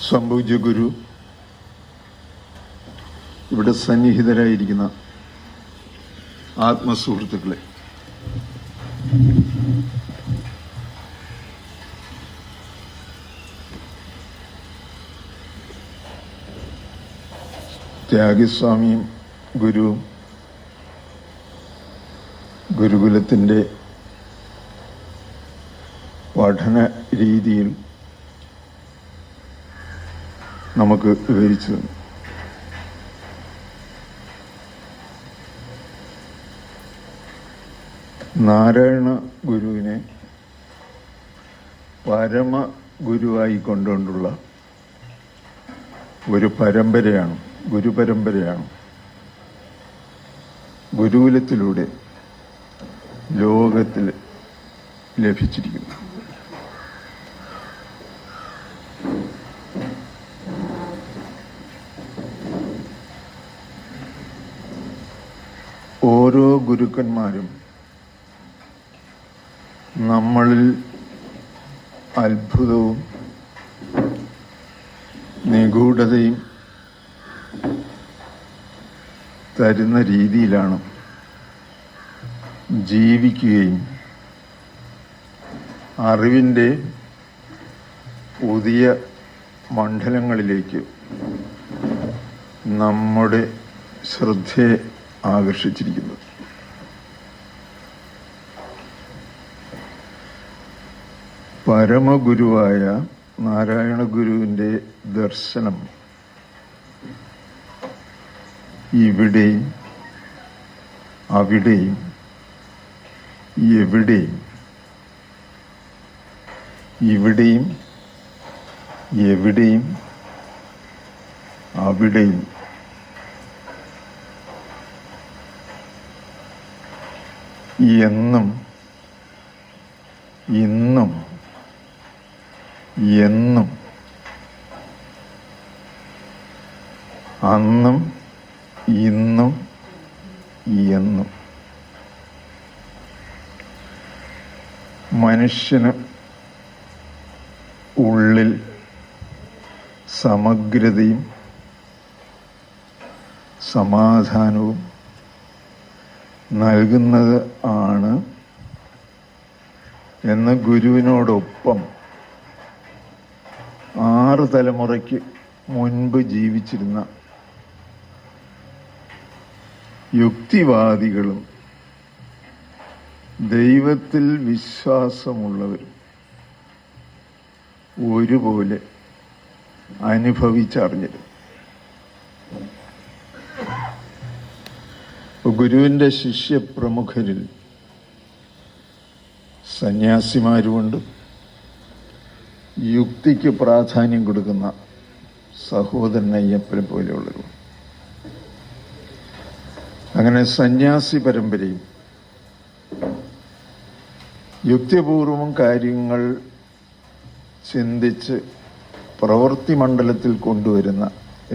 സംഭൂജ്യ ഗുരു, ഇവിടെ സന്നിഹിതരായിരിക്കുന്ന ആത്മസുഹൃത്തുക്കളെ, ത്യാഗസ്വാമിയും ഗുരുവും ഗുരുകുലത്തിൻ്റെ പഠന രീതിയിൽ നമുക്ക് വിവരിച്ചു തന്നു. നാരായണ ഗുരുവിനെ പരമ ഗുരുവായി കൊണ്ടുകൊണ്ടുള്ള ഒരു പരമ്പരയാണ്, ഗുരുപരമ്പരയാണ് ഗുരുകുലത്തിലൂടെ ലോകത്തിൽ ലഭിച്ചിരിക്കുന്നു. ഓരോ ഗുരുക്കന്മാരും നമ്മളിൽ അത്ഭുതവും നിഗൂഢതയും തരുന്ന രീതിയിലാണ് ജീവിക്കുകയും അറിവിൻ്റെ പുതിയ മണ്ഡലങ്ങളിലേക്ക് നമ്മുടെ ശ്രദ്ധയെ ആകർഷിച്ചിരിക്കുന്നത്. പരമഗുരുവായ നാരായണ ഗുരുവിൻ്റെ ദർശനം ഇവിടെയും അവിടെയും എവിടെയും, ഇവിടെയും എവിടെയും അവിടെയും എന്നും ഇന്നും എന്നും അന്നും ഇന്നും എന്നും മനുഷ്യന് ഉള്ളിൽ സമഗ്രതയും സമാധാനവും നൽകുന്നത് ആണ് എന്ന് ഗുരുവിനോടൊപ്പം 6 തലമുറയ്ക്ക് മുൻപ് ജീവിച്ചിരുന്ന യുക്തിവാദികളും ദൈവത്തിൽ വിശ്വാസമുള്ളവരും ഒരുപോലെ അനുഭവിച്ചറിഞ്ഞിരുന്നു. ഗുരുവിൻ്റെ ശിഷ്യപ്രമുഖരിൽ സന്യാസിമാരുമുണ്ട്, യുക്തിക്ക് പ്രാധാന്യം കൊടുക്കുന്ന സഹോദരൻ അയ്യപ്പനെ പോലെയുള്ളവരും. അങ്ങനെ സന്യാസി പരമ്പരയും യുക്തിപൂർവം കാര്യങ്ങൾ ചിന്തിച്ച് പ്രവൃത്തി മണ്ഡലത്തിൽ കൊണ്ടുവരുന്ന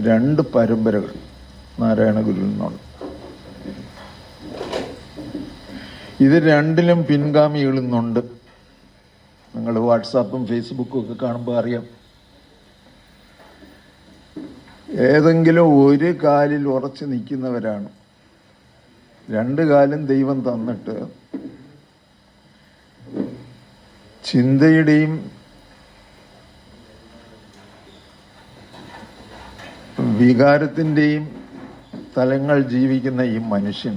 2 പരമ്പരകൾ നാരായണ ഗുരുവിൽ നിന്നുണ്ട്. ഇത് രണ്ടിലും പിൻഗാമികളുന്നുണ്ട്. നിങ്ങൾ വാട്സാപ്പും ഫേസ്ബുക്കും ഒക്കെ കാണുമ്പോൾ അറിയാം. ഏതെങ്കിലും ഒരു കാലിൽ ഉറച്ചു നിൽക്കുന്നവരാണ്. 2 കാലും ദൈവം തന്നിട്ട് ചിന്തയുടെയും വികാരത്തിൻ്റെയും തലങ്ങൾ ജീവിക്കുന്ന ഈ മനുഷ്യൻ,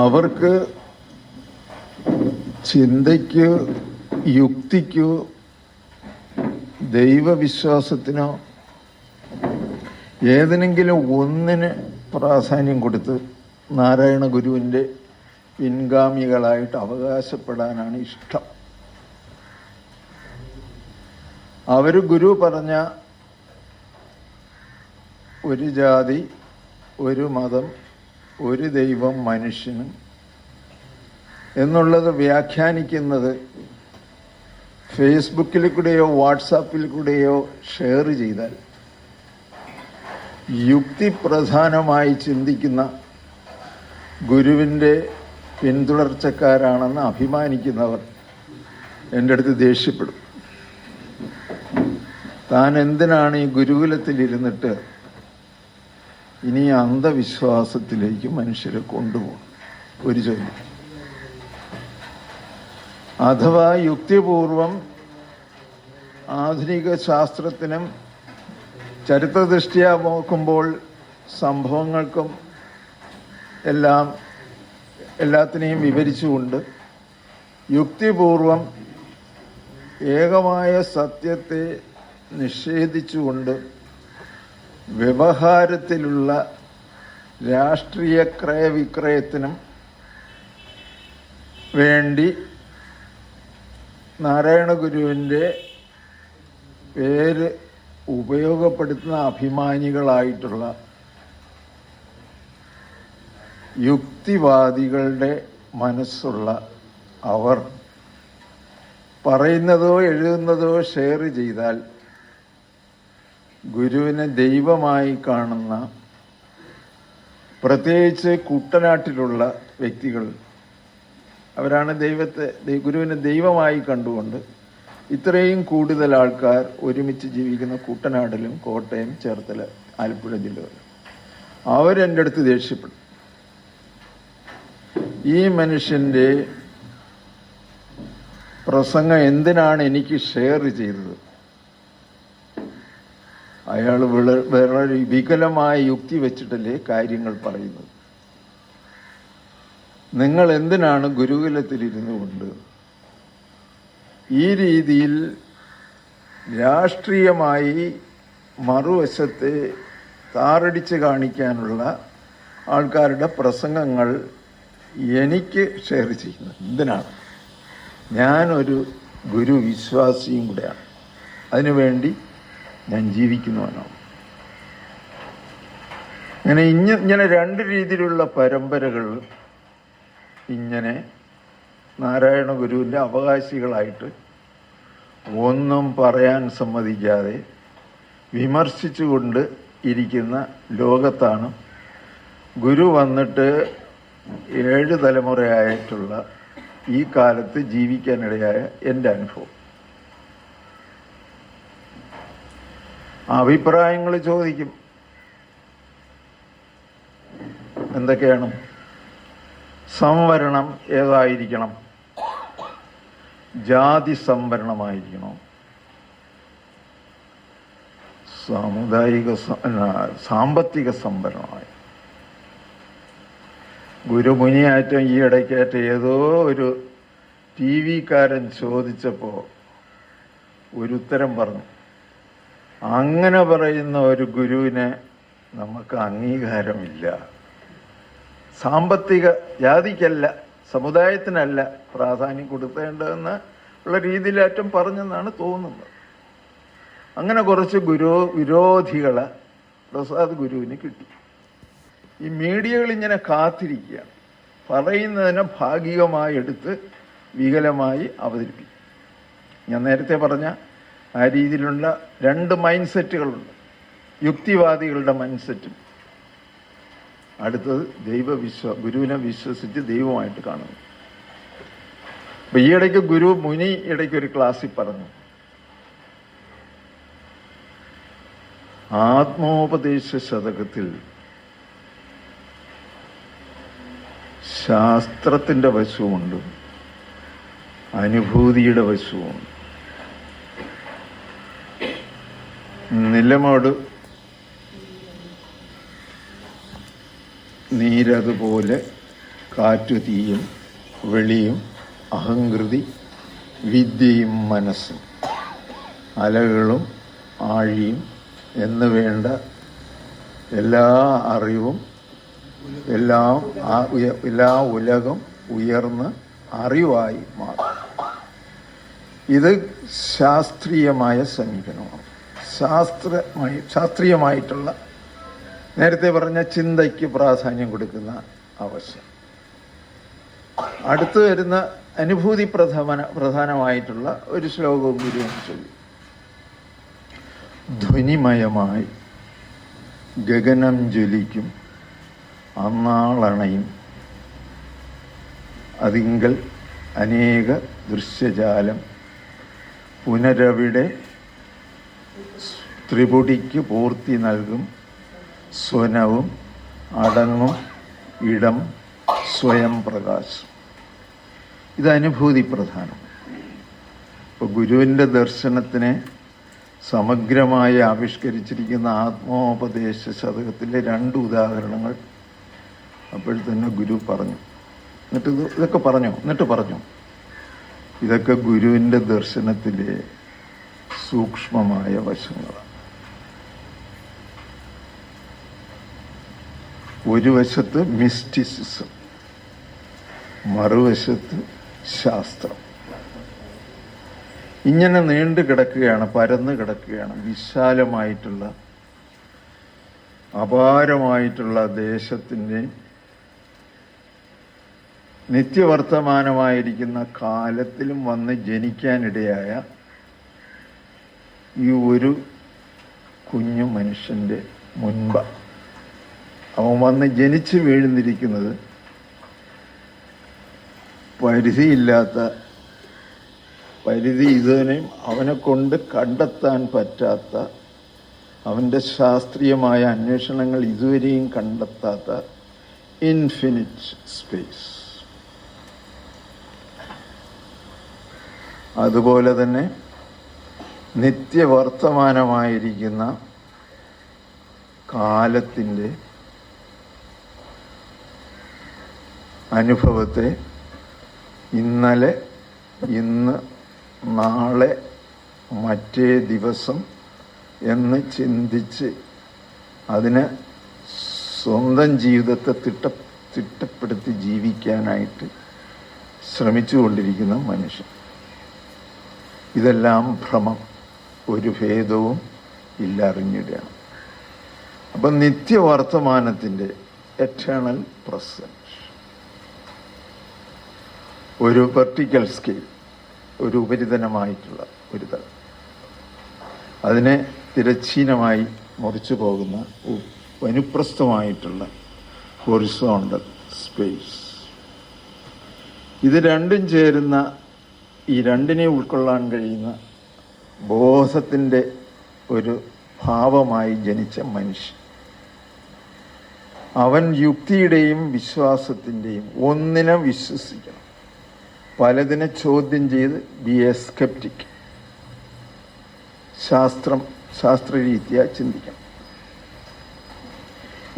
അവർക്ക് ചിന്തയ്ക്കോ യുക്തിക്കോ ദൈവവിശ്വാസത്തിനോ ഏതിനെങ്കിലും ഒന്നിന് പ്രാധാന്യം കൊടുത്ത് നാരായണ ഗുരുവിൻ്റെ പിൻഗാമികളായിട്ട് അവകാശപ്പെടാനാണ് ഇഷ്ടം. അവർ ഗുരു പറഞ്ഞ ഒരു ജാതി, ഒരു മതം, ഒരു ദൈവം മനുഷ്യനും എന്നുള്ളത് വ്യാഖ്യാനിക്കുന്നത് ഫേസ്ബുക്കിൽ കൂടെയോ വാട്സാപ്പിൽ കൂടെയോ ഷെയർ ചെയ്താൽ യുക്തിപ്രധാനമായി ചിന്തിക്കുന്ന ഗുരുവിൻ്റെ പിന്തുടർച്ചക്കാരാണെന്ന് അഭിമാനിക്കുന്നവർ എൻ്റെ അടുത്ത് ദേഷ്യപ്പെടും. താൻ എന്തിനാണ് ഈ ഗുരുകുലത്തിലിരുന്നിട്ട് ഇനി അന്ധവിശ്വാസത്തിലേക്ക് മനുഷ്യരെ കൊണ്ടുപോകും? ഒരു ചോദ്യം. അഥവാ യുക്തിപൂർവം ആധുനിക ശാസ്ത്രത്തിനും ചരിത്രദൃഷ്ട്യാ നോക്കുമ്പോൾ സംഭവങ്ങൾക്കും എല്ലാത്തിനെയും വിവരിച്ചുകൊണ്ട് യുക്തിപൂർവം ഏകമായ സത്യത്തെ നിഷേധിച്ചുകൊണ്ട് വ്യവഹാരത്തിലുള്ള രാഷ്ട്രീയ ക്രയവിക്രയത്തിനും വേണ്ടി നാരായണ ഗുരുവിൻ്റെ പേര് ഉപയോഗപ്പെടുത്തുന്ന അഭിമാനികളായിട്ടുള്ള യുക്തിവാദികളുടെ മനസ്സുള്ള അവർ പറയുന്നതോ എഴുതുന്നതോ ഷെയർ ചെയ്താൽ ഗുരുവിനെ ദൈവമായി കാണുന്ന, പ്രത്യേകിച്ച് കുട്ടനാട്ടിലുള്ള വ്യക്തികൾ, അവരാണ് ഗുരുവിനെ ദൈവമായി കണ്ടുകൊണ്ട് ഇത്രയും കൂടുതൽ ആൾക്കാർ ഒരുമിച്ച് ജീവിക്കുന്ന കുട്ടനാടിലും കോട്ടയം, ചേർത്തല, ആലപ്പുഴ ജില്ലകളിലും അവരെൻ്റെ അടുത്ത് ദേഷ്യപ്പെടും. ഈ മനുഷ്യൻ്റെ പ്രസംഗം എന്തിനാണ് എനിക്ക് ഷെയർ ചെയ്തത്? അയാൾ വേറെ വികലമായ യുക്തി വെച്ചിട്ടല്ലേ കാര്യങ്ങൾ പറയുന്നത്. നിങ്ങൾ എന്തിനാണ് ഗുരുകുലത്തിലിരുന്നു കൊണ്ട് ഈ രീതിയിൽ രാഷ്ട്രീയമായി മറുവശത്തെ താറടിച്ച് കാണിക്കാനുള്ള ആൾക്കാരുടെ പ്രസംഗങ്ങൾ എനിക്ക് ഷെയർ ചെയ്യുന്നത്? എന്തിനാണ്? ഞാനൊരു ഗുരു വിശ്വാസിയും കൂടെയാണ്. അതിനുവേണ്ടി ഞാൻ ജീവിക്കുന്നവനാണ്. ഇങ്ങനെ രണ്ട് രീതിയിലുള്ള പരമ്പരകൾ ഇങ്ങനെ നാരായണ ഗുരുവിൻ്റെ അവകാശികളായിട്ട് ഒന്നും പറയാൻ സമ്മതിക്കാതെ വിമർശിച്ചുകൊണ്ട് ഇരിക്കുന്ന ലോകത്താണ് ഗുരു വന്നിട്ട് 7 തലമുറയായിട്ടുള്ള ഈ കാലത്ത് ജീവിക്കാനിടയായ എൻ്റെ അനുഭവം. അഭിപ്രായങ്ങൾ ചോദിക്കും. എന്തൊക്കെയാണ്? സംവരണം ഏതായിരിക്കണം? ജാതി സംവരണമായിരിക്കണോ? സാമ്പത്തിക സംവരണമായി? ഗുരുമുനിയാറ്റം ഈ ഇടയ്ക്കേറ്റ ഏതോ ഒരു TV-കാരൻ ചോദിച്ചപ്പോൾ ഒരു ഉത്തരം പറഞ്ഞു. അങ്ങനെ പറയുന്ന ഒരു ഗുരുവിന് നമുക്ക് അംഗീകാരമില്ല. സാമ്പത്തിക, ജാതിക്കല്ല, സമുദായത്തിനല്ല പ്രാധാന്യം കൊടുക്കേണ്ടതെന്ന് ഉള്ള രീതിയിലേറ്റം പറഞ്ഞെന്നാണ് തോന്നുന്നത്. അങ്ങനെ കുറച്ച് വിരോധികളെ പ്രസാദ് ഗുരുവിന് കിട്ടി. ഈ മീഡിയകൾ ഇങ്ങനെ കാത്തിരിക്കുകയാണ്, പറയുന്നതിനെ ഭാഗികമായി എടുത്ത് വികലമായി അവതരിപ്പിക്കും. ഞാൻ നേരത്തെ പറഞ്ഞ ആ രീതിയിലുള്ള 2 മൈൻഡ് സെറ്റുകളുണ്ട്. യുക്തിവാദികളുടെ മൈൻഡ് സെറ്റും, അടുത്തത് ഗുരുവിനെ വിശ്വസിച്ച് ദൈവമായിട്ട് കാണുന്നു. അപ്പൊ ഈ ഇടയ്ക്ക് മുനി ഇടയ്ക്ക് ഒരു ക്ലാസ്സിൽ പറഞ്ഞു, ആത്മോപദേശ ശതകത്തിൽ ശാസ്ത്രത്തിന്റെ വശവുമുണ്ട്, അനുഭൂതിയുടെ വശവുമുണ്ട്. നിലമോട് നീരതുപോലെ കാറ്റു തീയും വെളിയും അഹങ്കൃതി വിദ്യയും മനസ്സും അലകളും ആഴിയും എന്ന് വേണ്ട എല്ലാ അറിവും എല്ലാ ഉലകം ഉയർന്ന് അറിവായി മാറും. ഇത് ശാസ്ത്രീയമായ സമീപനമാണ്. ശാസ്ത്രീയമായിട്ടുള്ള നേരത്തെ പറഞ്ഞ ചിന്തയ്ക്ക് പ്രാധാന്യം കൊടുക്കുന്ന ആവശ്യം. അടുത്ത് വരുന്ന അനുഭൂതി പ്രധാനമായിട്ടുള്ള ഒരു ശ്ലോകവും ഗുരു ചൊല്ലി. ധ്വനിമയമായി ഗഗനം ജ്വലിക്കും അന്നാളണയും അതിങ്കൽ അനേക ദൃശ്യജാലം പുനരവിടെ ത്രിപുടിക്ക് പൂർത്തി നൽകും സ്വനവും അടങ്ങും ഇടം സ്വയം പ്രകാശം. ഇത് അനുഭൂതി പ്രധാനം. ഇപ്പോൾ ഗുരുവിൻ്റെ ദർശനത്തിനെ സമഗ്രമായി ആവിഷ്കരിച്ചിരിക്കുന്ന ആത്മോപദേശ ശതകത്തിലെ 2 ഉദാഹരണങ്ങൾ അപ്പോഴത്തന്നെ ഗുരു പറഞ്ഞു. ഇതൊക്കെ പറഞ്ഞു ഇതൊക്കെ ഗുരുവിൻ്റെ ദർശനത്തിലെ സൂക്ഷ്മമായ വശങ്ങളാണ്. ഒരു വശത്ത് മിസ്റ്റിസിസം, മറുവശത്ത് ശാസ്ത്രം. ഇങ്ങനെ നീണ്ടു കിടക്കുകയാണ്, പരന്നു കിടക്കുകയാണ് വിശാലമായിട്ടുള്ള അപാരമായിട്ടുള്ള ദേശത്തിൻ്റെ നിത്യവർത്തമാനമായിരിക്കുന്ന കാലത്തിലും വന്ന് ജനിക്കാനിടയായ ഈ ഒരു കുഞ്ഞു മനുഷ്യൻ്റെ മുൻപ് അവൻ വന്ന് ജനിച്ചു വീഴുന്നിരിക്കുന്നത് പരിധി ഇതിനെയും അവനെ കൊണ്ട് കണ്ടെത്താൻ പറ്റാത്ത, അവൻ്റെ ശാസ്ത്രീയമായ അന്വേഷണങ്ങൾ ഇതുവരെയും കണ്ടെത്താത്ത ഇൻഫിനിറ്റ് സ്പേസ്. അതുപോലെ തന്നെ നിത്യവർത്തമാനമായിരിക്കുന്ന കാലത്തിൻ്റെ അനുഭവത്തെ ഇന്നലെ, ഇന്ന്, നാളെ, മറ്റേ ദിവസം എന്ന് ചിന്തിച്ച് അതിന് സ്വന്തം ജീവിതത്തെ തിട്ടപ്പെടുത്തി ജീവിക്കാനായിട്ട് ശ്രമിച്ചുകൊണ്ടിരിക്കുന്ന മനുഷ്യൻ. ഇതെല്ലാം ഭ്രമം, ഒരു ഭേദവും ഇല്ല, അറിഞ്ഞിടുകയാണ്. അപ്പം നിത്യവർത്തമാനത്തിൻ്റെ എറ്റേണൽ പ്രസന്റ് ഒരു വെർട്ടിക്കൽ സ്കെയിൽ, ഒരു ഉപരിതലമായിട്ടുള്ള ഒരു തലം, അതിനെ തിരശ്ചീനമായി മുറിച്ചു പോകുന്ന വനുപ്രസ്ഥമായിട്ടുള്ള ഹൊറിസോണ്ടൽ സ്പേസ്. ഇത് രണ്ടും ചേരുന്ന, ഈ രണ്ടിനെ ഉൾക്കൊള്ളാൻ കഴിയുന്ന ബോധത്തിൻ്റെ ഒരു ഭാവമായി ജനിച്ച മനുഷ്യൻ, അവൻ യുക്തിയുടെയും വിശ്വാസത്തിൻ്റെയും ഒന്നിനെ വിശ്വസിക്കണം, പലതിനെ ചോദ്യം ചെയ്ത് ബി എ സ്കെപ്റ്റിക്, ശാസ്ത്രരീത്യാ ചിന്തിക്കണം.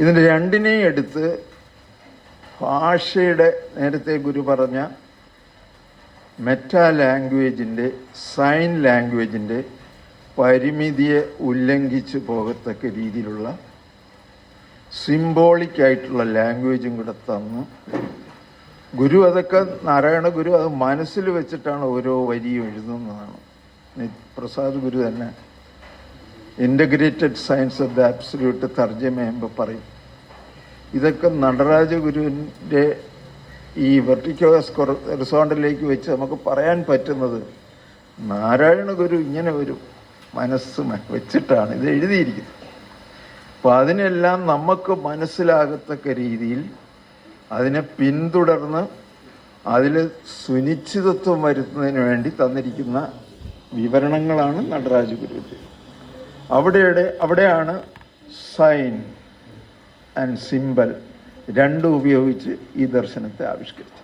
ഇതിൻ്റെ രണ്ടിനെയും എടുത്ത് ഭാഷയുടെ, നേരത്തെ ഗുരു പറഞ്ഞ മെറ്റാ ലാംഗ്വേജിൻ്റെ, സൈൻ ലാംഗ്വേജിൻ്റെ പരിമിതിയെ ഉല്ലംഘിച്ച് പോകത്തക്ക രീതിയിലുള്ള സിംബോളിക് ആയിട്ടുള്ള ലാംഗ്വേജും കൂടെ തന്ന് ഗുരു, അതൊക്കെ നാരായണ ഗുരു അത് മനസ്സിൽ വെച്ചിട്ടാണ് ഓരോ വരിയും എഴുതുന്നതാണ്. പ്രസാദ് ഗുരു തന്നെ integrated science of the absolute തർജ്ജമ ചെയ്യുമ്പോൾ പറയും, ഇതൊക്കെ നടരാജ ഗുരുവിൻ്റെ ഈ വെർട്ടിക്കോസ് ഹൊറിസോണ്ടലിലേക്ക് വെച്ച് നമുക്ക് പറയാൻ പറ്റുന്നത് നാരായണ ഗുരു ഇങ്ങനെ ഒരു മനസ്സ് വെച്ചിട്ടാണ് ഇത് എഴുതിയിരിക്കുന്നത്. അപ്പം അതിനെല്ലാം നമുക്ക് മനസ്സിലാകത്തക്ക രീതിയിൽ അതിനെ പിന്തുടർന്ന് അതിൽ സുനിശ്ചിതത്വം വരുത്തുന്നതിന് വേണ്ടി തന്നിരിക്കുന്ന വിവരണങ്ങളാണ് നടരാജ ഗുരുവിൻ്റെ. അവിടെയാണ് സൈൻ ആൻഡ് സിംബൽ രണ്ടും ഉപയോഗിച്ച് ഈ ദർശനത്തെ ആവിഷ്കരിച്ചു.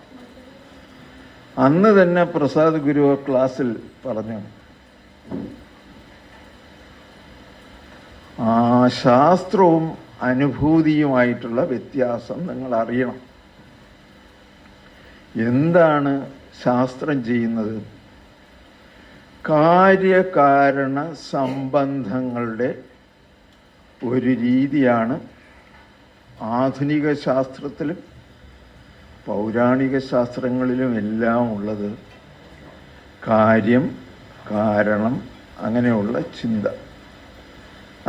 അന്ന് തന്നെ പ്രസാദ് ഗുരു ക്ലാസ്സിൽ പറഞ്ഞു, ശാസ്ത്രവും അനുഭൂതിയുമായിട്ടുള്ള വ്യത്യാസം നിങ്ങൾ അറിയണം. എന്താണ് ശാസ്ത്രം ചെയ്യുന്നത്? കാര്യകാരണ സംബന്ധങ്ങളുടെ ഒരു രീതിയാണ് ആധുനിക ശാസ്ത്രത്തിലും പൗരാണിക ശാസ്ത്രങ്ങളിലും എല്ലാം ഉള്ളത്. കാര്യം, കാരണം, അങ്ങനെയുള്ള ചിന്ത.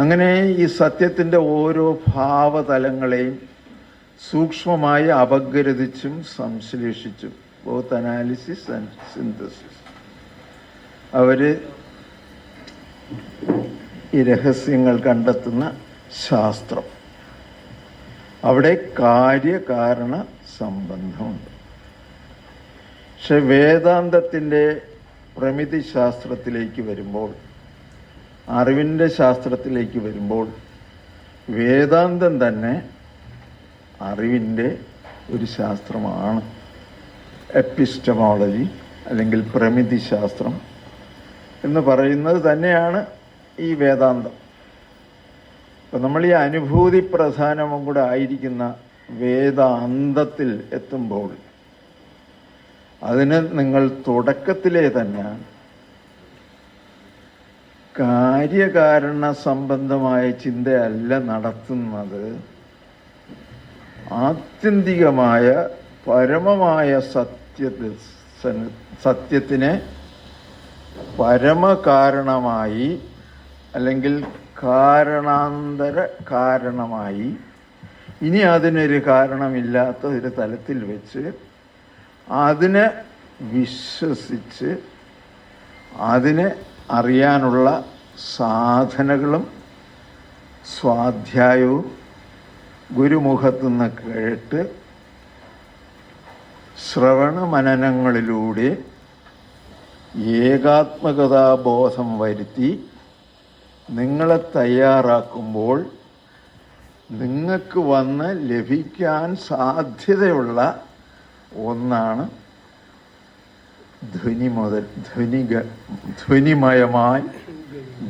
അങ്ങനെ ഈ സത്യത്തിൻ്റെ ഓരോ ഭാവതലങ്ങളെയും സൂക്ഷ്മമായി അപഗ്രഥിച്ചും സംശ്ലേഷിച്ചും, ബോത്ത് അനാലിസിസ് ആൻഡ് സിന്തസിസ്, അവർ ഈ രഹസ്യങ്ങൾ കണ്ടെത്തുന്ന ശാസ്ത്രം. അവിടെ കാര്യകാരണ സംബന്ധമുണ്ട്. പക്ഷെ വേദാന്തത്തിൻ്റെ പ്രമിതി ശാസ്ത്രത്തിലേക്ക് വരുമ്പോൾ, അറിവിൻ്റെ ശാസ്ത്രത്തിലേക്ക് വരുമ്പോൾ, വേദാന്തം തന്നെ അറിവിൻ്റെ ഒരു ശാസ്ത്രമാണ്. എപ്പിസ്റ്റമോളജി അല്ലെങ്കിൽ പ്രമിതി ശാസ്ത്രം എന്ന് പറയുന്നത് തന്നെയാണ് ഈ വേദാന്തം. അപ്പം നമ്മൾ ഈ അനുഭൂതി പ്രധാനവും കൂടെ ആയിരിക്കുന്ന വേദാന്തത്തിൽ എത്തുമ്പോൾ അതിന് നിങ്ങൾ തുടക്കത്തിലെ തന്നെ കാര്യകാരണ സംബന്ധമായ ചിന്തയല്ല നടത്തുന്നത്, ആത്യന്തികമായ പരമമായ സത്യത്തിനെ പരമകാരണമായി അല്ലെങ്കിൽ കാരണാന്തര കാരണമായി, ഇനി അതിനൊരു കാരണമില്ലാത്ത ഒരു തലത്തിൽ വെച്ച് അതിനെ വിശ്വസിച്ച് അതിനെ അറിയാനുള്ള സാധനകളും സ്വാധ്യായവും ഗുരുമുഖത്തുനിന്ന് കേട്ട് ശ്രവണ മനനങ്ങളിലൂടെ ഏകാത്മകതാബോധം വരുത്തി നിങ്ങളെ തയ്യാറാക്കുമ്പോൾ നിങ്ങൾക്ക് വന്ന് ലഭിക്കാൻ സാധ്യതയുള്ള ഒന്നാണ് ധ്വനിമയമായി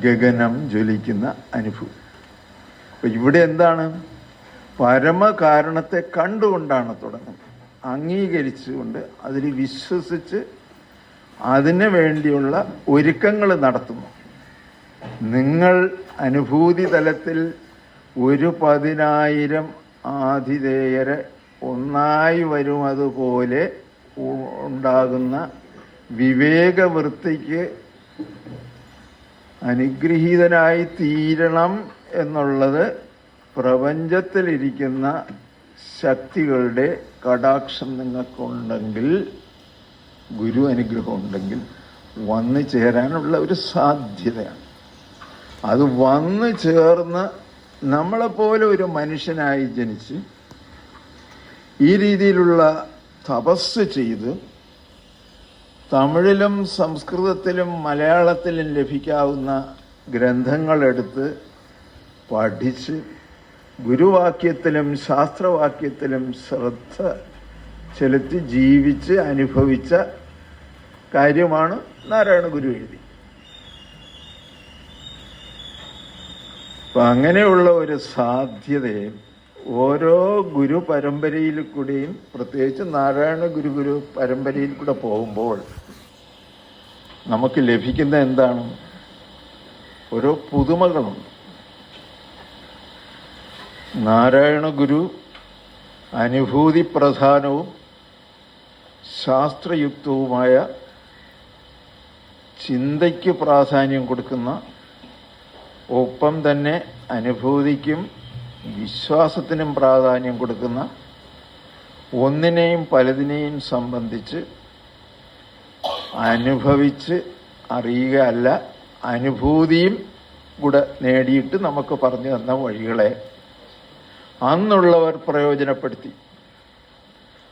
ഗഗനം ജ്വലിക്കുന്ന അനുഭവം. അപ്പൊ ഇവിടെ എന്താണ്? പരമകാരണത്തെ കണ്ടുകൊണ്ടാണ് തുടങ്ങുന്നത്, അംഗീകരിച്ചുകൊണ്ട് അതിൽ വിശ്വസിച്ച് അതിനു വേണ്ടിയുള്ള ഒരുക്കങ്ങൾ നടത്തുന്നു. നിങ്ങൾ അനുഭൂതി തലത്തിൽ 10,000 ആതിഥേയരെ ഒന്നായി വരുമതുപോലെ ഉണ്ടാകുന്ന വിവേകവൃത്തിക്ക് അനുഗ്രഹീതനായി തീരണം എന്നുള്ളത് പ്രപഞ്ചത്തിലിരിക്കുന്ന ശക്തികളുടെ കടാക്ഷം നിങ്ങൾക്കുണ്ടെങ്കിൽ, ഗുരു അനുഗ്രഹം ഉണ്ടെങ്കിൽ വന്നു ചേരാനുള്ള ഒരു സാധ്യതയാണ്. അത് വന്നു ചേർന്ന് നമ്മളെപ്പോലെ ഒരു മനുഷ്യനായി ജനിച്ച് ഈ രീതിയിലുള്ള തപസ് ചെയ്ത് തമിഴിലും സംസ്കൃതത്തിലും മലയാളത്തിലും ലഭിക്കാവുന്ന ഗ്രന്ഥങ്ങളെടുത്ത് പഠിച്ച് ഗുരുവാക്യത്തിലും ശാസ്ത്രവാക്യത്തിലും ശ്രദ്ധ ചെലുത്തി ജീവിച്ച് അനുഭവിച്ച കാര്യമാണ് നാരായണ ഗുരു എഴുതി. അപ്പം അങ്ങനെയുള്ള ഒരു സാധ്യതയെ ഓരോ ഗുരു പരമ്പരയിൽ കൂടെയും, പ്രത്യേകിച്ച് നാരായണ ഗുരു പരമ്പരയിൽ കൂടെ പോകുമ്പോൾ നമുക്ക് ലഭിക്കുന്ന എന്താണ്? ഓരോ പുതുമകളുണ്ട്. നാരായണ ഗുരു അനുഭൂതി പ്രധാനവും ശാസ്ത്രയുക്തവുമായ ചിന്തയ്ക്ക് പ്രാധാന്യം കൊടുക്കുന്ന, ഒപ്പം തന്നെ അനുഭൂതിക്കും വിശ്വാസത്തിനും പ്രാധാന്യം കൊടുക്കുന്ന, ഒന്നിനെയും പലതിനെയും സംബന്ധിച്ച് അനുഭവിച്ച് അറിയുക അല്ല, അനുഭൂതിയും കൂടെ നേടിയിട്ട് നമുക്ക് പറഞ്ഞു തന്ന വഴികളെ അന്നുള്ളവർ പ്രയോജനപ്പെടുത്തി.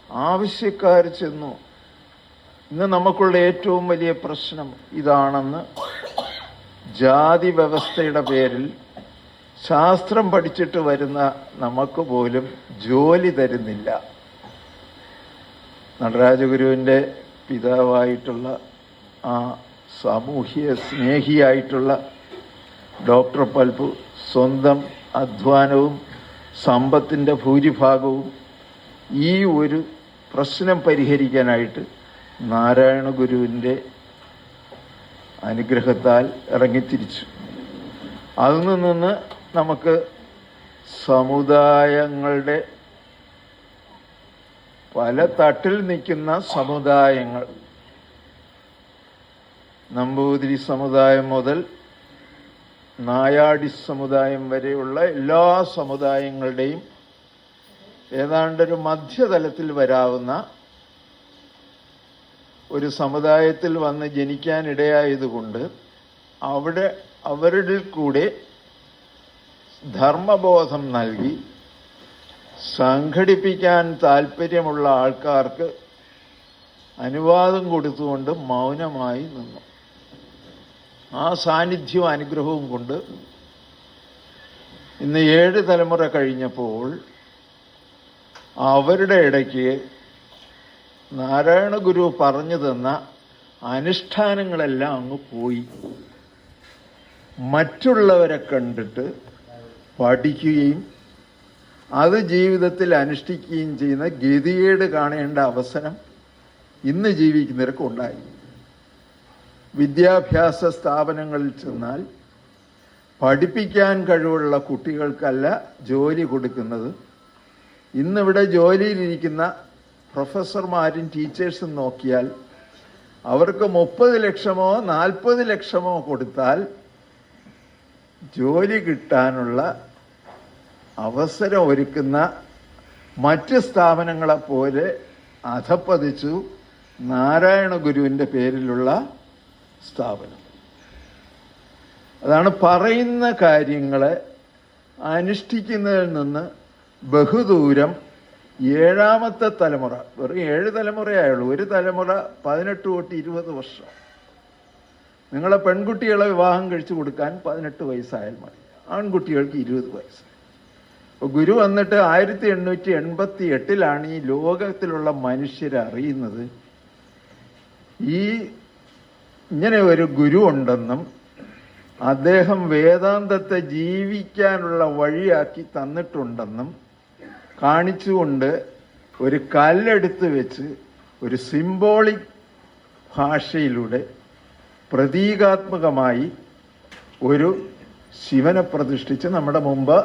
ആവശ്യക്കാർ ചെന്നു. ഇന്ന് നമുക്കുള്ള ഏറ്റവും വലിയ പ്രശ്നം ഇതാണെന്ന് ജാതി വ്യവസ്ഥയുടെ പേരിൽ ശാസ്ത്രം പഠിച്ചിട്ട് വരുന്ന നമുക്ക് പോലും ജോലി തരുന്നില്ല. നടരാജഗുരുവിൻ്റെ പിതാവായിട്ടുള്ള ആ സാമൂഹ്യ സ്നേഹിയായിട്ടുള്ള ഡോക്ടർ പൽപു സ്വന്തം അധ്വാനവും സമ്പത്തിൻ്റെ ഭൂരിഭാഗവും ഈ ഒരു പ്രശ്നം പരിഹരിക്കാനായിട്ട് നാരായണ ഗുരുവിൻ്റെ അനുഗ്രഹത്താൽ ഇറങ്ങിത്തിരിച്ചു. അതിൽ നിന്ന് നമുക്ക് സമുദായങ്ങളുടെ പല തട്ടിൽ നിൽക്കുന്ന സമുദായങ്ങൾ, നമ്പൂതിരി സമുദായം മുതൽ നായാടി സമുദായം വരെയുള്ള എല്ലാ സമുദായങ്ങളുടെയും ഏതാണ്ടൊരു മധ്യതലത്തിൽ വരാവുന്ന ഒരു സമുദായത്തിൽ വന്ന് ജനിക്കാനിടയായതുകൊണ്ട് അവിടെ അവരുടെ കൂടെ ധർമ്മബോധം നൽകി സംഘടിപ്പിക്കാൻ താല്പര്യമുള്ള ആൾക്കാർക്ക് അനുവാദം കൊടുത്തുകൊണ്ട് മൗനമായി നിന്നു. ആ സാന്നിധ്യവും അനുഗ്രഹവും കൊണ്ട് ഇന്ന് 7 തലമുറ കഴിഞ്ഞപ്പോൾ അവരുടെ ഇടയ്ക്ക് നാരായണ ഗുരു പറഞ്ഞു തന്ന അനുഷ്ഠാനങ്ങളെല്ലാം അങ്ങ് പോയി. മറ്റുള്ളവരെ കണ്ടിട്ട് പഠിക്കുകയും അത് ജീവിതത്തിൽ അനുഷ്ഠിക്കുകയും ചെയ്യുന്ന ഗതികേട് കാണേണ്ട അവസരം ഇന്ന് ജീവിക്കുന്നവർക്ക് ഉണ്ടായി. വിദ്യാഭ്യാസ സ്ഥാപനങ്ങളിൽ ചെന്നാൽ പഠിപ്പിക്കാൻ കഴിവുള്ള കുട്ടികൾക്കല്ല ജോലി കൊടുക്കുന്നത്. ഇന്നിവിടെ ജോലിയിലിരിക്കുന്ന പ്രൊഫസർമാരും ടീച്ചേഴ്സും നോക്കിയാൽ അവർക്ക് 30 ലക്ഷമോ 40 ലക്ഷമോ കൊടുത്താൽ ജോലി കിട്ടാനുള്ള അവസരം ഒരുക്കുന്ന മറ്റ് സ്ഥാപനങ്ങളെപ്പോലെ അധപ്പതിച്ചു നാരായണ ഗുരുവിൻ്റെ പേരിലുള്ള സ്ഥാപനം. അതാണ് പറയുന്ന കാര്യങ്ങളെ അനുഷ്ഠിക്കുന്നതിൽ നിന്ന് ബഹുദൂരം 7ാമത്തെ തലമുറ, വെറും 7 തലമുറയായുള്ളൂ. ഒരു തലമുറ 18 തൊട്ട് 20 വർഷം. നിങ്ങളെ പെൺകുട്ടികളെ വിവാഹം കഴിച്ചു കൊടുക്കാൻ 18 വയസ്സായാൽ മതി, ആൺകുട്ടികൾക്ക് 20 വയസ്സ്. ഗുരു വന്നിട്ട് 1888 ഈ ലോകത്തിലുള്ള മനുഷ്യരെ അറിയുന്നത് ഇങ്ങനെ ഒരു ഗുരു ഉണ്ടെന്നും അദ്ദേഹം വേദാന്തത്തെ ജീവിക്കാനുള്ള വഴിയാക്കി തന്നിട്ടുണ്ടെന്നും കാണിച്ചുകൊണ്ട് ഒരു കല്ലെടുത്ത് വെച്ച് ഒരു സിംബോളിക് ഭാഷയിലൂടെ പ്രതീകാത്മകമായി ഒരു ശിവനെ പ്രതിഷ്ഠിച്ച് നമ്മുടെ മുമ്പ്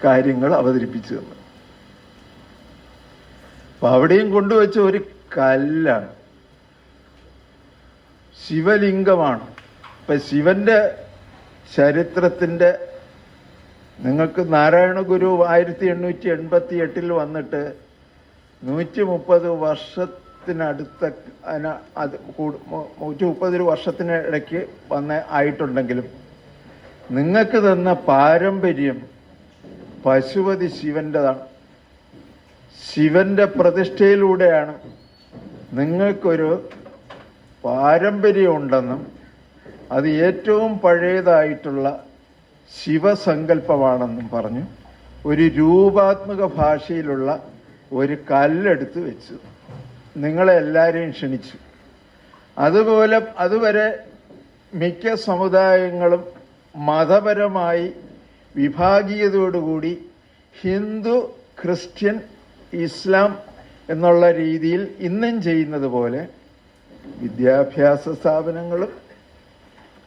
കാര്യങ്ങൾ അവതരിപ്പിച്ചു തന്നു. അപ്പൊ അവിടെയും കൊണ്ടുവച്ച ഒരു കല്ലാണ്, ശിവലിംഗമാണ്. ഇപ്പൊ ശിവന്റെ ചരിത്രത്തിന്റെ നിങ്ങൾക്ക് നാരായണ ഗുരു 1888 വന്നിട്ട് 130 വർഷത്തിനടുത്ത 130 വർഷത്തിനിടയ്ക്ക് ആയിട്ടുണ്ടെങ്കിലും നിങ്ങൾക്ക് തന്ന പാരമ്പര്യം പശുപതി ശിവന്റെതാണ്. ശിവന്റെ പ്രതിഷ്ഠയിലൂടെയാണ് നിങ്ങൾക്കൊരു പാരമ്പര്യമുണ്ടെന്നും അത് ഏറ്റവും പഴയതായിട്ടുള്ള ശിവസങ്കല്പമാണെന്നും പറഞ്ഞു ഒരു രൂപാത്മക ഭാഷയിലുള്ള ഒരു കല്ലെടുത്ത് വെച്ചു നിങ്ങളെ എല്ലാവരെയും ക്ഷണിച്ചു. അതുപോലെ അതുവരെ മിക്ക സമുദായങ്ങളും മതപരമായി വിഭാഗീയതയോടുകൂടി ഹിന്ദു, ക്രിസ്ത്യൻ, ഇസ്ലാം എന്നുള്ള രീതിയിൽ ഇന്നും ചെയ്യുന്നത് പോലെ വിദ്യാഭ്യാസ സ്ഥാപനങ്ങളും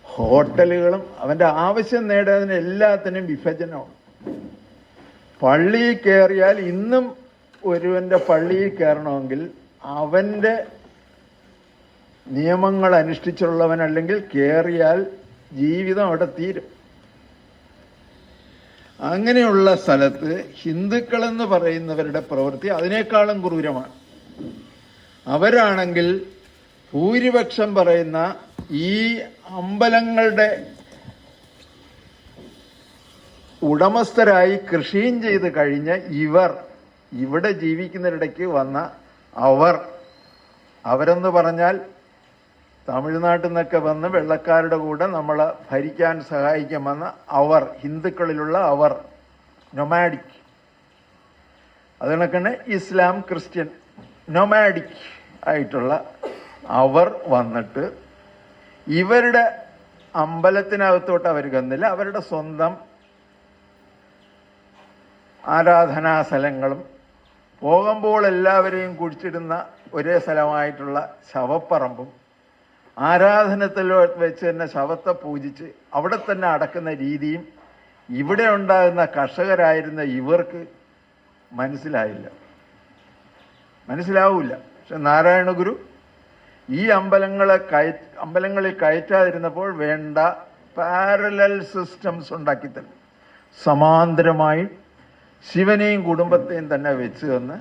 ഹോട്ടലുകളും അവന്റെ ആവശ്യം നേടാതിന് എല്ലാത്തിനും വിഭജനമാണ്. പള്ളിയിൽ കയറിയാൽ ഇന്നും ഒരുവന്റെ പള്ളിയിൽ കയറണമെങ്കിൽ അവന്റെ നിയമങ്ങൾ അനുഷ്ഠിച്ചുള്ളവനല്ലെങ്കിൽ കയറിയാൽ ജീവിതം അവിടെ തീരും. അങ്ങനെയുള്ള സ്ഥലത്ത് ഹിന്ദുക്കളെന്ന് പറയുന്നവരുടെ പ്രവൃത്തി അതിനേക്കാളും ക്രൂരമാണ്. അവരാണെങ്കിൽ ഭൂരിപക്ഷം പറയുന്ന ഈ അമ്പലങ്ങളുടെ ഉടമസ്ഥരായി കൃഷിയും ചെയ്ത് കഴിഞ്ഞ ഇവിടെ ജീവിക്കുന്നതിനിടയ്ക്ക് വന്ന അവരെന്ന് പറഞ്ഞാൽ തമിഴ്നാട്ടിൽ നിന്നൊക്കെ വന്ന് വെള്ളക്കാരുടെ കൂടെ നമ്മളെ ഭരിക്കാൻ സഹായിക്കാൻ വന്ന ഹിന്ദുക്കളിലുള്ള നൊമാഡിക്. അതുകണക്കാണ് ഇസ്ലാം, ക്രിസ്ത്യൻ നൊമാഡിക് ആയിട്ടുള്ള വന്നിട്ട് ഇവരുടെ അമ്പലത്തിനകത്തോട്ട് അവർ കന്നില്ല, അവരുടെ സ്വന്തം ആരാധനാ സ്ഥലങ്ങളും പോകുമ്പോൾ എല്ലാവരെയും കുഴിച്ചിടുന്ന ഒരേ സ്ഥലമായിട്ടുള്ള ശവപ്പറമ്പും ആരാധനത്തിൽ വെച്ച് തന്നെ ശവത്തെ പൂജിച്ച് അവിടെ തന്നെ അടക്കുന്ന രീതിയും ഇവിടെ ഉണ്ടാകുന്ന കർഷകരായിരുന്ന ഇവർക്ക് മനസ്സിലാവൂല. പക്ഷെ നാരായണ ഗുരു ഈ അമ്പലങ്ങളിൽ കയറ്റാതിരുന്നപ്പോൾ വേണ്ട പാരലൽ സിസ്റ്റംസ് ഉണ്ടാക്കി തന്നെ സമാന്തരമായി ശിവനെയും കുടുംബത്തെയും തന്നെ വെച്ച് തന്ന്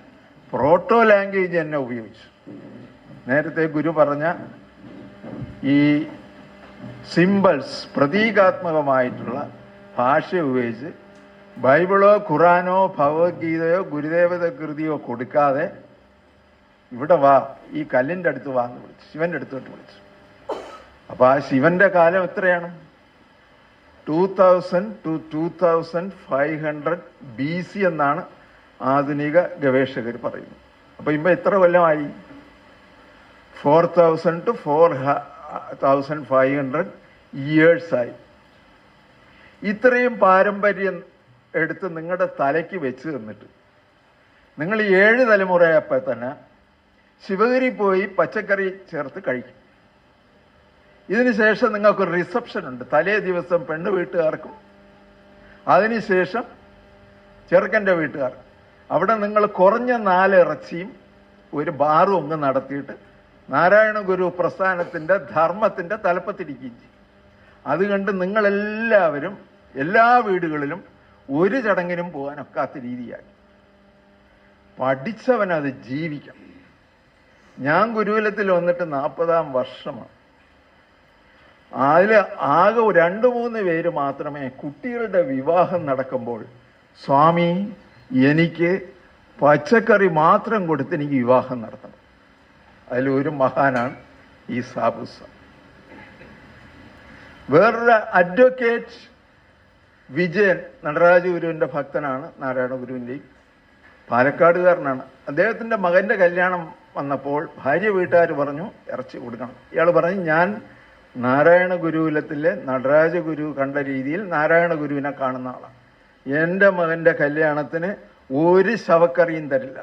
പ്രോട്ടോ ലാംഗ്വേജ് തന്നെ ഉപയോഗിച്ചു. നേരത്തെ ഗുരു പറഞ്ഞ ഈ സിംബൽസ്, പ്രതീകാത്മകമായിട്ടുള്ള ഭാഷ ഉപയോഗിച്ച് ബൈബിളോ ഖുറാനോ ഭഗവത്ഗീതയോ ഗുരുദേവത കൃതിയോ കൊടുക്കാതെ ഇവിടെ വാ, ഈ കല്ലിൻ്റെ അടുത്ത് വാ എന്ന് വിളിച്ചു, ശിവന്റെ അടുത്തോട്ട് വിളിച്ചു. അപ്പൊ ആ ശിവന്റെ കാലം എത്രയാണ്? 2000 to 2500 BC എന്നാണ് ആധുനിക ഗവേഷകർ പറയുന്നത്. അപ്പൊ ഇപ്പൊ എത്ര കൊല്ലമായി? 4000 to 4500 years ആയി. ഇത്രയും പാരമ്പര്യം എടുത്ത് നിങ്ങളുടെ തലയ്ക്ക് വെച്ച് തന്നിട്ട് നിങ്ങൾ 7 തലമുറയപ്പോൾ തന്നെ ശിവഗിരി പോയി പച്ചക്കറി ചേർത്ത് കഴിക്കും. ഇതിനുശേഷം നിങ്ങൾക്കൊരു റിസപ്ഷൻ ഉണ്ട്, തലേ ദിവസം പെണ്ണ് വീട്ടുകാർക്കും അതിനുശേഷം ചെറുക്കൻ്റെ വീട്ടുകാർക്കും. അവിടെ നിങ്ങൾ കുറഞ്ഞ 4 ഇറച്ചിയും ഒരു ബാറും അങ്ങ് നടത്തിയിട്ട് നാരായണ ഗുരു പ്രസ്ഥാനത്തിന്റെ ധർമ്മത്തിന്റെ തലപ്പത്തിരിക്കുകയും ചെയ്യും. അത് കണ്ട് നിങ്ങളെല്ലാവരും എല്ലാ വീടുകളിലും ഒരു ചടങ്ങിനും പോകാനൊക്കാത്ത രീതിയാക്കി. പഠിച്ചവനത് ജീവിക്കണം. ഞാൻ ഗുരുകുലത്തിൽ വന്നിട്ട് 40-ാം വർഷമാണ്. അതിൽ ആകെ 2-3 പേര് മാത്രമേ കുട്ടികളുടെ വിവാഹം നടക്കുമ്പോൾ സ്വാമി എനിക്ക് പച്ചക്കറി മാത്രം കൊടുത്ത് എനിക്ക് വിവാഹം നടത്തണം. അതിലൊരു മഹാനാണ് ഈ സാബുസ. വേറൊരു അഡ്വക്കേറ്റ് വിജയൻ നടരാജ ഗുരുവിന്റെ ഭക്തനാണ്, നാരായണ ഗുരുവിൻ്റെയും പാലക്കാടുകാരനാണ്. അദ്ദേഹത്തിന്റെ മകന്റെ കല്യാണം വന്നപ്പോൾ ഭാര്യ വീട്ടുകാർ പറഞ്ഞു ഇറച്ചി കൊടുക്കണം. ഇയാൾ പറഞ്ഞു ഞാൻ നാരായണ ഗുരുകുലത്തിലെ നടരാജ ഗുരു കണ്ട രീതിയിൽ നാരായണ ഗുരുവിനെ കാണുന്ന ആളാണ്. എൻ്റെ മകന്റെ കല്യാണത്തിന് ഒരു ശവക്കറിയും തരില്ല.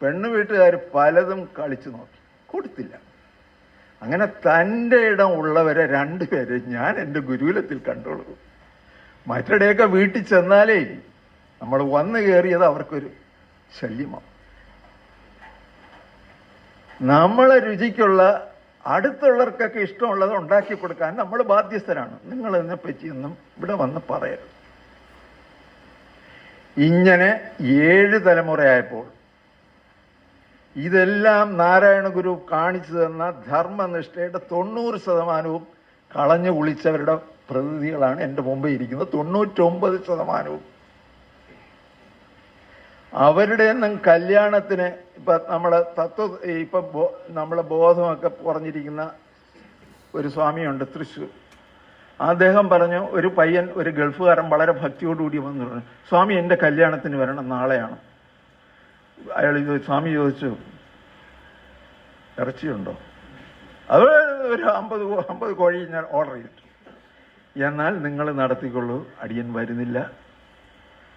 പെണ്ണു വീട്ടുകാർ പലതും കളിച്ചു നോക്കി, കൊടുത്തില്ല. അങ്ങനെ തൻ്റെ ഇടം ഉള്ളവരെ 2 പേരെ ഞാൻ എൻ്റെ ഗുരുകുലത്തിൽ കണ്ടോളൂ. മറ്റടെയൊക്കെ വീട്ടിൽ ചെന്നാലേ നമ്മൾ വന്നു കയറിയത് അവർക്കൊരു ശല്യമാണ്. നമ്മളെ രുചിക്കുള്ള അടുത്തുള്ളവർക്കൊക്കെ ഇഷ്ടമുള്ളത് ഉണ്ടാക്കി കൊടുക്കാൻ നമ്മൾ ബാധ്യസ്ഥരാണ്. നിങ്ങൾ ഇതിനെപ്പറ്റിയൊന്നും ഇവിടെ വന്ന് പറയരുത്. ഇങ്ങനെ 7 തലമുറയായപ്പോൾ ഇതെല്ലാം നാരായണ ഗുരു കാണിച്ചു തന്ന ധർമ്മനിഷ്ഠയുടെ 90% കളഞ്ഞു കുളിച്ചവരുടെ പ്രതിനിധികളാണ് എൻ്റെ മുമ്പേ ഇരിക്കുന്നത്. 99% അവരുടെ ഒന്നും കല്യാണത്തിന് ഇപ്പൊ നമ്മളെ നമ്മളെ ബോധമൊക്കെ കുറഞ്ഞിരിക്കുന്ന ഒരു സ്വാമിയുണ്ട് തൃശ്ശൂർ. അദ്ദേഹം പറഞ്ഞു, ഒരു പയ്യൻ ഒരു ഗൾഫുകാരൻ വളരെ ഭക്തിയോടുകൂടി വന്നു പറഞ്ഞു, സ്വാമി എൻ്റെ കല്യാണത്തിന് വരണം, നാളെയാണ്. അയാൾ സ്വാമി ചോദിച്ചു ഇറച്ചിയുണ്ടോ? അത് ഒരു 50 കോഴി ഞാൻ ഓർഡർ ചെയ്തിട്ടു. എന്നാൽ നിങ്ങൾ നടത്തിക്കൊള്ളൂ, അടിയൻ വരുന്നില്ല.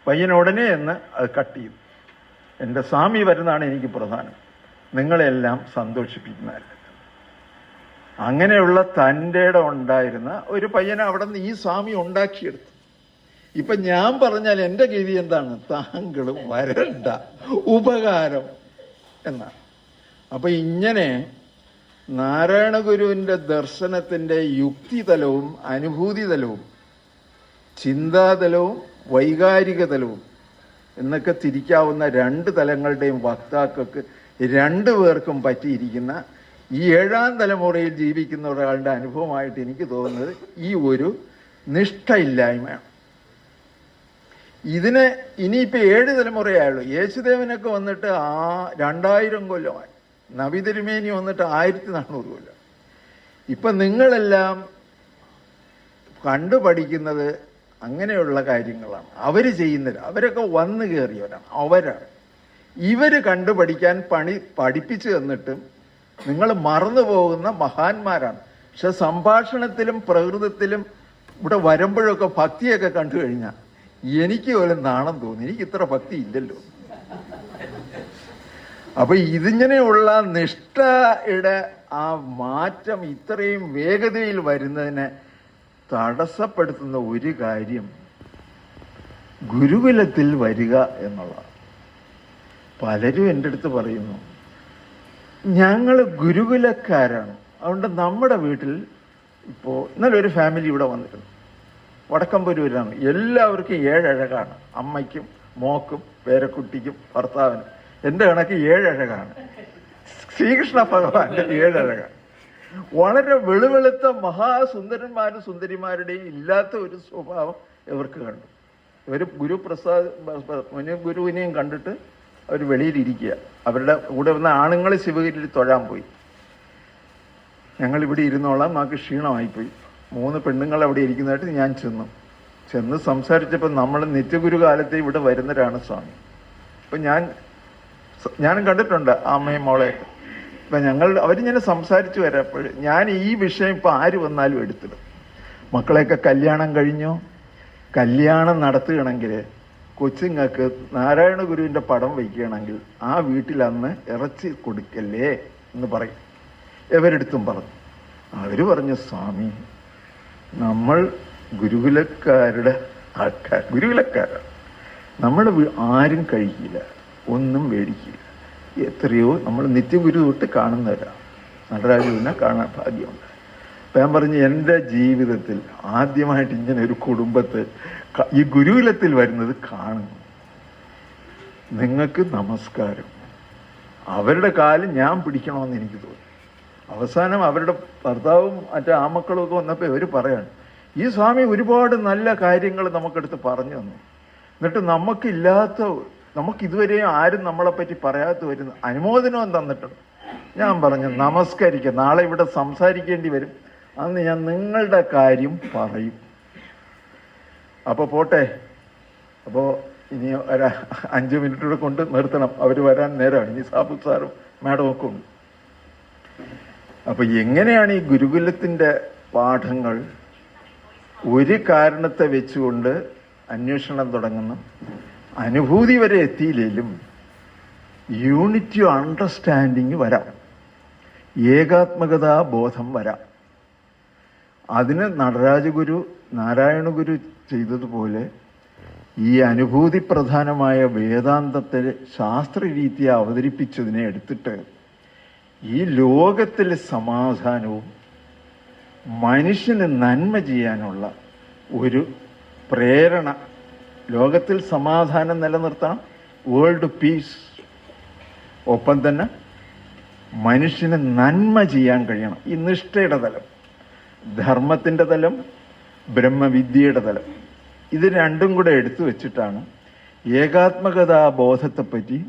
പയ്യൻ ഉടനെ എന്ന് അത് കട്ട് ചെയ്തു. എൻ്റെ സ്വാമി വരുന്നതാണ് എനിക്ക് പ്രധാനം, നിങ്ങളെല്ലാം സന്തോഷിപ്പിക്കുന്നതല്ല. അങ്ങനെയുള്ള തൻ്റെ ഇടം ഉണ്ടായിരുന്ന ഒരു പയ്യനെ അവിടെ നിന്ന് ഈ സ്വാമി ഉണ്ടാക്കിയെടുത്തു. ഇപ്പൊ ഞാൻ പറഞ്ഞാൽ എൻ്റെ ഗതി എന്താണ്? താങ്കൾ വരണ്ട, ഉപകാരം എന്നാണ്. അപ്പൊ ഇങ്ങനെ നാരായണ ഗുരുവിന്റെ ദർശനത്തിന്റെ യുക്തിതലവും അനുഭൂതിതലവും ചിന്താതലവും വൈകാരിക തലവും എന്നൊക്കെ തിരിക്കാവുന്ന 2 തലങ്ങളുടെയും വക്താക്കൾക്ക് 2 പേർക്കും പറ്റിയിരിക്കുന്ന ഈ 7-ാം തലമുറയിൽ ജീവിക്കുന്ന ഒരാളുടെ അനുഭവമായിട്ട് എനിക്ക് തോന്നുന്നത് ഈ ഒരു നിഷ്ഠയില്ലായ്മയാണ്. ഇതിന് ഇനിയിപ്പോ 7 തലമുറയായുള്ളൂ. യേശുദേവനൊക്കെ വന്നിട്ട് 2000 കൊല്ലമായി. നബി തിരുമേനി വന്നിട്ട് 1400 കൊല്ലം. ഇപ്പൊ നിങ്ങളെല്ലാം കണ്ടുപഠിക്കുന്നത് അങ്ങനെയുള്ള കാര്യങ്ങളാണ്. അവര് ചെയ്യുന്നത്, അവരൊക്കെ വന്നു കയറിയവരാണ്, അവരാണ്. ഇവര് കണ്ടുപഠിക്കാൻ പഠിപ്പിച്ചു തന്നിട്ടും നിങ്ങൾ മറന്നു പോകുന്ന മഹാന്മാരാണ്. പക്ഷെ സംഭാഷണത്തിലും പ്രകൃതത്തിലും ഇവിടെ വരുമ്പോഴൊക്കെ ഭക്തിയൊക്കെ കണ്ടു കഴിഞ്ഞാൽ എനിക്ക് പോലും നാണം തോന്നി, എനിക്ക് ഇത്ര ഭക്തി ഇല്ലല്ലോ. അപ്പൊ ഇതിങ്ങനെയുള്ള നിഷ്ഠയുടെ ആ മാറ്റം ഇത്രയും വേഗതയിൽ വരുന്നതിനെ തടസ്സപ്പെടുത്തുന്ന ഒരു കാര്യം ഗുരുകുലത്തിൽ വരിക എന്നുള്ളതാണ്. പലരും എൻ്റെ അടുത്ത് പറയുന്നു, ഞങ്ങൾ ഗുരുകുലക്കാരാണ്, അതുകൊണ്ട് നമ്മുടെ വീട്ടിൽ ഇപ്പോൾ ഇന്നലെ ഒരു ഫാമിലി ഇവിടെ വന്നിരുന്നു, വടക്കമ്പൂരൂരാണ്. എല്ലാവർക്കും 7 അഴകാണ്, അമ്മയ്ക്കും മോക്കും പേരക്കുട്ടിക്കും ഭർത്താവിനും. എൻ്റെ കണക്ക് 7 അഴകാണ്. ശ്രീകൃഷ്ണ ഭഗവാന്റെ 7 അഴകാണ്. വളരെ വെളുവെളുത്ത മഹാസുന്ദരന്മാരും സുന്ദരിമാരുടെയും ഇല്ലാത്ത ഒരു സ്വഭാവം ഇവർക്ക് കണ്ടു. ഇവർ ഗുരുവിനെയും കണ്ടിട്ട് അവർ വെളിയിലിരിക്കുക. അവരുടെ കൂടെ വന്ന ആണുങ്ങൾ ശിവഗിരിയിൽ തൊഴാൻ പോയി. ഞങ്ങളിവിടെ ഇരുന്നോളാം, നമുക്ക് ക്ഷീണമായിപ്പോയി. 3 പെണ്ണുങ്ങൾ അവിടെ ഇരിക്കുന്നതായിട്ട് ഞാൻ ചെന്ന് സംസാരിച്ചപ്പോൾ നമ്മൾ നിത്യഗുരു കാലത്തെ ഇവിടെ വരുന്നവരാണ് സ്വാമി. അപ്പം ഞാനും കണ്ടിട്ടുണ്ട് ആ അമ്മയും മോളെ. അപ്പം അവരിങ്ങനെ സംസാരിച്ചു വരപ്പോൾ ഞാൻ ഈ വിഷയം ഇപ്പം ആര് വന്നാലും എടുത്തിടും. മക്കളെയൊക്കെ കല്യാണം കഴിഞ്ഞോ, കല്യാണം നടത്തുകയാണെങ്കിൽ കൊച്ചുങ്ങൾക്ക് നാരായണ ഗുരുവിൻ്റെ പടം വയ്ക്കുകയാണെങ്കിൽ ആ വീട്ടിൽ അന്ന് ഇറച്ചി കൊടുക്കല്ലേ എന്ന് പറയും. എവരെടുത്തും പറഞ്ഞു. അവർ പറഞ്ഞു, സ്വാമി നമ്മൾ ഗുരുകുലക്കാരാണ്, നമ്മൾ ആരും കഴിക്കില്ല, ഒന്നും മേടിക്കില്ല. എത്രയോ നമ്മൾ നിത്യഗുരു തൊട്ട് കാണുന്നവരാണ്. നടരാജുവിനെ കാണാൻ ഭാഗ്യമുണ്ട്. അപ്പം ഞാൻ പറഞ്ഞു, എൻ്റെ ജീവിതത്തിൽ ആദ്യമായിട്ട് ഇങ്ങനെ ഒരു കുടുംബത്തെ ഈ ഗുരുകുലത്തിൽ വരുന്നത് കാണുന്നു. നിങ്ങൾക്ക് നമസ്കാരം. അവരുടെ കാലം ഞാൻ പിടിക്കണമെന്ന് എനിക്ക് തോന്നി. അവസാനം അവരുടെ ഭർത്താവും മറ്റേ ആമക്കളും ഒക്കെ വന്നപ്പോൾ ഇവർ പറയാണ്, ഈ സ്വാമി ഒരുപാട് നല്ല കാര്യങ്ങൾ നമുക്കെടുത്ത് പറഞ്ഞു തന്നു. എന്നിട്ട് നമുക്കിതുവരെയും ആരും നമ്മളെപ്പറ്റി പറയാത്ത വരുന്ന അനുമോദനവും തന്നിട്ടുണ്ട്. ഞാൻ പറഞ്ഞു, നമസ്കരിക്കുക, നാളെ ഇവിടെ സംസാരിക്കേണ്ടി വരും, അന്ന് ഞാൻ നിങ്ങളുടെ കാര്യം പറയും. അപ്പോൾ പോട്ടെ. അപ്പോൾ ഇനി 5 മിനിറ്റൂടെ കൊണ്ട് നിർത്തണം, അവർ വരാൻ നേരമാണ്. ഇനി സാബു സാറും മാഡം ഒക്കെ ഉണ്ട്. അപ്പൊ എങ്ങനെയാണ് ഈ ഗുരുകുലത്തിന്റെ പാഠങ്ങൾ ഒരു കാരണത്തെ വെച്ചുകൊണ്ട് അന്വേഷണം തുടങ്ങുന്നു? അനുഭൂതി വരെ എത്തിയില്ലെങ്കിലും യൂണിറ്റി അണ്ടർസ്റ്റാൻഡിങ് വരാം, ഏകാത്മകതാ ബോധം വരാം. അതിന് നടരാജഗുരു നാരായണ ഗുരു ചെയ്തതുപോലെ ഈ അനുഭൂതി പ്രധാനമായ വേദാന്തത്തെ ശാസ്ത്രരീതിയെ അവതരിപ്പിച്ചതിനെ എടുത്തിട്ട് ഈ ലോകത്തിലെ സമാധാനവും മനുഷ്യന് നന്മ ചെയ്യാനുള്ള ഒരു പ്രേരണ, ലോകത്തിൽ സമാധാനം നിലനിർത്താം, വേൾഡ് പീസ്, ഒപ്പം തന്നെ മനുഷ്യന് നന്മ ചെയ്യാൻ കഴിയണം. ഈ നിഷ്ഠയുടെ തലം, ധർമ്മത്തിൻ്റെ തലം, ബ്രഹ്മവിദ്യയുടെ തലം, ഇത് രണ്ടും കൂടെ എടുത്തു വെച്ചിട്ടാണ് ഏകാത്മകതാ ബോധത്തെപ്പറ്റി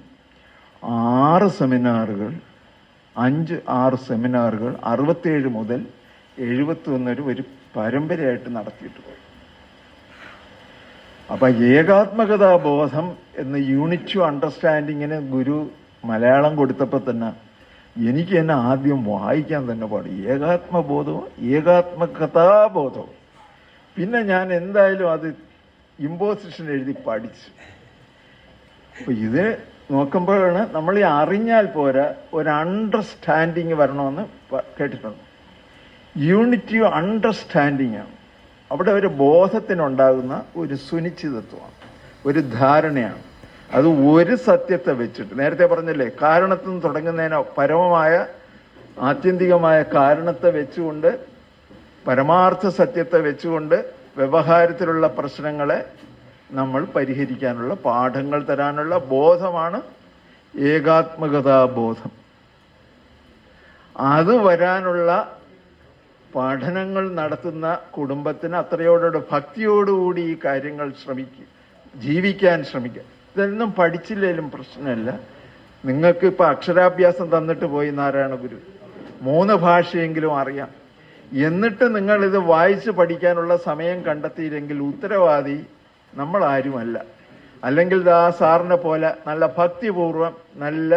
6 സെമിനാറുകൾ 5-6 സെമിനാറുകൾ 67 മുതൽ 71 വരെ ഒരു പരമ്പരയായിട്ട് നടത്തിയിട്ട് പോയി. അപ്പൊ ഏകാത്മകതാ ബോധം എന്ന യൂണിറ്റ് അണ്ടർസ്റ്റാൻഡിങ്ങിന് ഗുരു മലയാളം കൊടുത്തപ്പോൾ തന്നെ എനിക്ക് തന്നെ ആദ്യം വായിക്കാൻ തന്നെ പാടി. ഏകാത്മബോധവും ഏകാത്മകഥാബോധവും. പിന്നെ ഞാൻ എന്തായാലും അത് ഇമ്പോസിഷൻ എഴുതി പഠിച്ചു. അപ്പൊ ഇത് നോക്കുമ്പോഴാണ് നമ്മൾ ഈ അറിഞ്ഞാൽ പോരാ, ഒരു അണ്ടർസ്റ്റാൻഡിങ് വരണമെന്ന് കേട്ടിട്ടുണ്ട്. യൂണിറ്റി അണ്ടർസ്റ്റാൻഡിങ് ആണ്. അവിടെ ഒരു ബോധത്തിനുണ്ടാകുന്ന ഒരു സുനിശ്ചിതത്വമാണ്, ഒരു ധാരണയാണ്. അത് ഒരു സത്യത്തെ വെച്ചിട്ട്, നേരത്തെ പറഞ്ഞല്ലേ, കാരണത്തിൽ നിന്ന് തുടങ്ങുന്നതിനോ പരമമായ ആത്യന്തികമായ കാരണത്തെ വെച്ചുകൊണ്ട്, പരമാർത്ഥ സത്യത്തെ വെച്ചുകൊണ്ട് വ്യവഹാരത്തിലുള്ള പ്രശ്നങ്ങളെ നമ്മൾ പരിഹരിക്കാനുള്ള പാഠങ്ങൾ തരാനുള്ള ബോധമാണ് ഏകാത്മകതാ ബോധം. അത് വരാനുള്ള പഠനങ്ങൾ നടത്തുന്ന കുടുംബത്തിന് അത്രയോടെ ഭക്തിയോടുകൂടി ഈ കാര്യങ്ങൾ ജീവിക്കാൻ ശ്രമിക്കുക. ഇതൊന്നും പഠിച്ചില്ലേലും പ്രശ്നമില്ല. നിങ്ങൾക്ക് ഇപ്പൊ അക്ഷരാഭ്യാസം തന്നിട്ട് പോയി നാരായണ ഗുരു, 3 ഭാഷയെങ്കിലും അറിയാം. എന്നിട്ട് നിങ്ങൾ ഇത് വായിച്ച് പഠിക്കാനുള്ള സമയം കണ്ടെത്തിയില്ലെങ്കിൽ ഉത്തരവാദി നമ്മൾ ആരുമല്ല. അല്ലെങ്കിൽ ആ സാറിനെ പോലെ നല്ല ഭക്തിപൂർവം നല്ല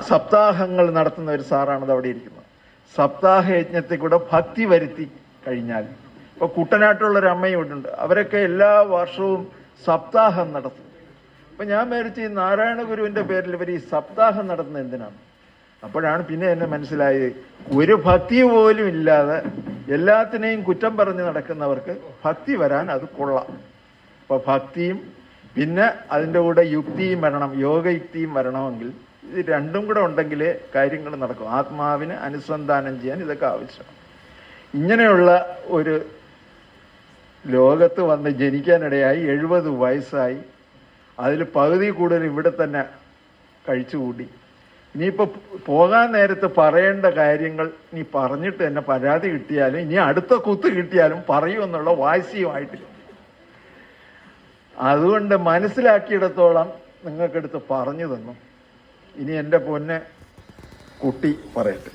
സപ്താഹങ്ങൾ നടത്തുന്ന ഒരു സാറാണത് അവിടെ ഇരിക്കുന്നത്. സപ്താഹ യജ്ഞത്തിൽ കൂടെ ഭക്തി വരുത്തി കഴിഞ്ഞാൽ, ഇപ്പൊ കുട്ടനാട്ടുള്ളൊരു അമ്മയും ഉണ്ട്, അവരൊക്കെ എല്ലാ വർഷവും സപ്താഹം നടത്തും. അപ്പൊ ഞാൻ വിചാരിച്ചു ഈ നാരായണ ഗുരുവിന്റെ പേരിൽ ഇവർ ഈ സപ്താഹം നടത്തുന്നത് എന്തിനാണ്? അപ്പോഴാണ് പിന്നെ എന്നെ മനസ്സിലായത്, ഒരു ഭക്തി പോലും ഇല്ലാതെ എല്ലാത്തിനെയും കുറ്റം പറഞ്ഞ് നടക്കുന്നവർക്ക് ഭക്തി വരാൻ അത് കൊള്ളാം. അപ്പൊ ഭക്തിയും പിന്നെ അതിൻ്റെ കൂടെ യുക്തിയും വരണം, യോഗയുക്തിയും വരണമെങ്കിൽ ഇത് രണ്ടും കൂടെ ഉണ്ടെങ്കിലേ കാര്യങ്ങൾ നടക്കും. ആത്മാവിന് അനുസന്ധാനം ചെയ്യാൻ ഇതൊക്കെ ആവശ്യമാണ്. ഇങ്ങനെയുള്ള ഒരു ലോകത്ത് വന്ന് ജനിക്കാനിടയായി 70 വയസ്സായി. അതിൽ പകുതി കൂടുതൽ ഇവിടെ തന്നെ കഴിച്ചുകൂടി. ഇനിയിപ്പോൾ പോകാൻ നേരത്ത് പറയേണ്ട കാര്യങ്ങൾ ഇനി പറഞ്ഞിട്ട് തന്നെ പരാതി കിട്ടിയാലും ഇനി അടുത്ത കുത്ത് കിട്ടിയാലും പറയുമെന്നുള്ള വാശിയുമായിട്ടില്ല. അതുകൊണ്ട് മനസ്സിലാക്കിയിടത്തോളം നിങ്ങൾക്കെടുത്ത് പറഞ്ഞു തന്നു. ഇനി എൻ്റെ പൊന്നെ കുട്ടി പറയട്ടെ.